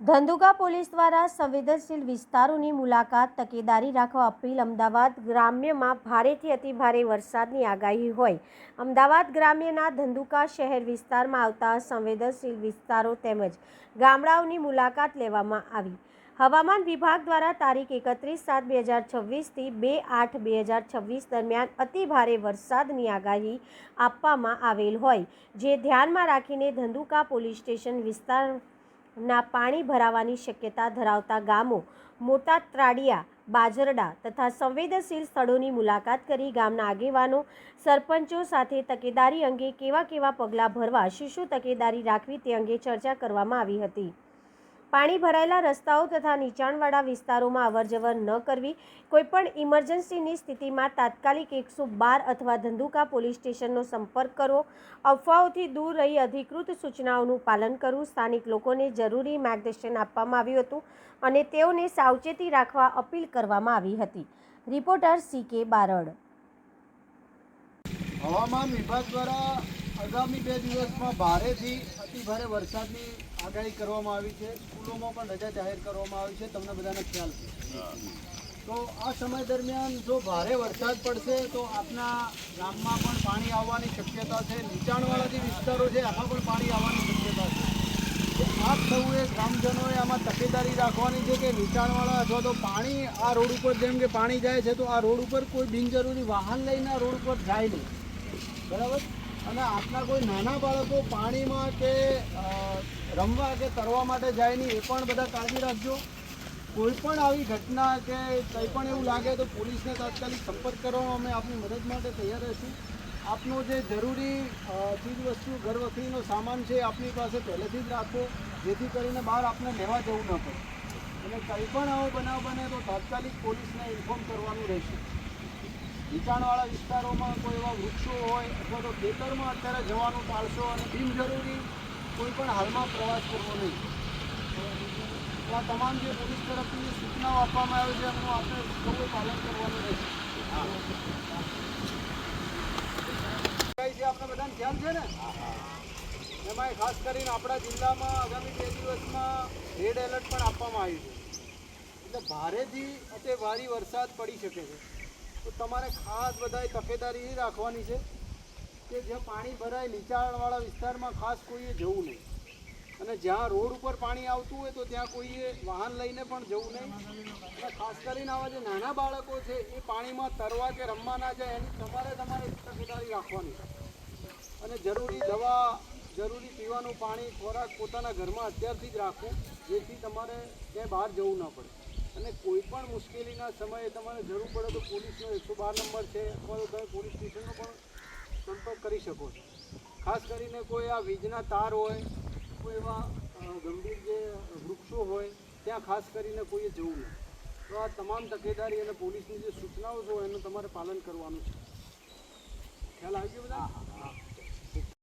Dhandhuka police દ્વારા સંવેદનશીલ વિસ્તારોની મુલાકાત, તકેદારી રાખવા અપીલ. અમદાવાદ ગ્રામ્યમાં ભારેથી અતિભારે વરસાદની આગાહી હોય. અમદાવાદ ગ્રામ્યના ધંધુકા શહેર વિસ્તારમાં આવતા સંવેદનશીલ વિસ્તારો તેમજ ગામડાઓની મુલાકાત લેવામાં આવી. હવામાન વિભાગ દ્વારા તારીખ 31/7/2026 થી 2/8/2026 દરમિયાન અતિભારે વરસાદની આગાહી આપવામાં આવેલ હોય, જે ધ્યાનમાં રાખીને ધંધુકા પોલીસ સ્ટેશન વિસ્તારના પાણી ભરાવાની શક્યતા ધરાવતા ગામો મોટા ત્રાડિયા, બાજરડા તથા સંવેદનશીલ સ્થળોની મુલાકાત કરી ગામના આગેવાનો, સરપંચો સાથે તકેદારી અંગે કેવા પગલાં ભરવા, શું તકેદારી રાખવી તે અંગે ચર્ચા કરવામાં આવી હતી. પાણી ભરાયેલા રસ્તાઓ તથા નીચાણવાળા વિસ્તારોમાં અવરજવર ન કરવી. કોઈપણ ઇમરજન્સીની સ્થિતિમાં તાત્કાલિક 112 અથવા ધંધુકા પોલીસ સ્ટેશનનો સંપર્ક કરવો. અફવાઓથી દૂર રહી અધિકૃત સૂચનાઓનું પાલન કરવું. સ્થાનિક લોકોને જરૂરી માર્ગદર્શન આપવામાં આવ્યું હતું અને તેઓને સાવચેતી રાખવા અપીલ કરવામાં આવી હતી. Reporter CK Barad. હવામાન વિભાગ દ્વારા આગામી 2 દિવસમાં ભારેથી અતિભારે વરસાદની આગાહી કરવામાં આવી છે. સ્કૂલોમાં પણ રજા જાહેર કરવામાં આવી છે, તમને બધાને ખ્યાલ છે. તો આ સમય દરમિયાન જો ભારે વરસાદ પડશે તો આપના ગામમાં પણ પાણી આવવાની શક્યતા છે. નીચાણવાળા જે વિસ્તારો છે એમાં પણ પાણી આવવાની શક્યતા છે. તો આપ સૌએ ગ્રામજનોએ આમાં તકેદારી રાખવાની છે કે નીચાણવાળા અથવા તો પાણી આ રોડ ઉપર, જેમ કે પાણી જાય છે તો આ રોડ ઉપર કોઈ બિનજરૂરી વાહન લઈને આ રોડ ઉપર જાય નહીં, બરાબર. અને આપના કોઈ નાના બાળકો પાણીમાં કે રમવા કે તરવા માટે જાય નહીં, એ પણ બધા કાળજી રાખજો. કોઈ પણ આવી ઘટના કે કંઈ પણ એવું લાગે તો પોલીસને તાત્કાલિક સંપર્ક કરવામાં અમે આપની મદદ માટે તૈયાર રહીશું. આપનો જે જરૂરી ચીજવસ્તુ, ઘરવખરીનો સામાન છે આપની પાસે પહેલેથી જ રાખો, જેથી કરીને બહાર આપને લેવા જવું ન પડે. અને કંઈ પણ આવો બનાવ બને તો તાત્કાલિક પોલીસને ઇન્ફોર્મ કરવાનું રહેશે. નીચાણવાળા વિસ્તારોમાં કોઈ એવા વૃક્ષો હોય અથવા તો ખેતરમાં અત્યારે જવાનું ટાળશો અને બિનજરૂરી કોઈ પણ હાલમાં પ્રવાસ કરવો નહીં. આ તમામ જે પોલીસ તરફથી જે સૂચનાઓ આપવામાં આવે છે એમનું આપણે સૌએ પાલન કરવાનું રહેશે. આપણે બધાને ખ્યાલ છે ને. એમાં ખાસ કરીને આપણા જિલ્લામાં આગામી 2 દિવસમાં રેડ એલર્ટ પણ આપવામાં આવ્યું છે. એટલે ભારેથી અતિ ભારે વરસાદ પડી શકે છે. તો તમારે ખાસ બધાએ તકેદારી રાખવાની છે કે જ્યાં પાણી ભરાય નીચાણવાળા વિસ્તારમાં ખાસ કોઈએ જવું નહીં. અને જ્યાં રોડ ઉપર પાણી આવતું હોય તો ત્યાં કોઈએ વાહન લઈને પણ જવું નહીં. અને ખાસ કરીને આવા જે નાના બાળકો છે એ પાણીમાં તરવા કે રમવા ના જાય એની તમારે તકેદારી રાખવાની છે. અને જરૂરી દવા, જરૂરી પીવાનું પાણી, ખોરાક પોતાના ઘરમાં અત્યારથી જ રાખવું, જેથી તમારે ક્યાંય બહાર જવું ન પડે. અને કોઈ પણ મુશ્કેલીના સમયે તમારે જરૂર પડે તો પોલીસનો 112 નંબર છે અથવા તો તમે પોલીસ સ્ટેશનનો પણ સંપર્ક કરી શકો છો. ખાસ કરીને કોઈ આ વીજના તાર હોય, કોઈ એવા ગંભીર જે વૃક્ષો હોય ત્યાં ખાસ કરીને કોઈએ જવું નહીં. તો આ તમામ તકેદારી અને પોલીસની જે સૂચનાઓ છે એનું તમારે પાલન કરવાનું છે. ખ્યાલ આવી ગયો બધા?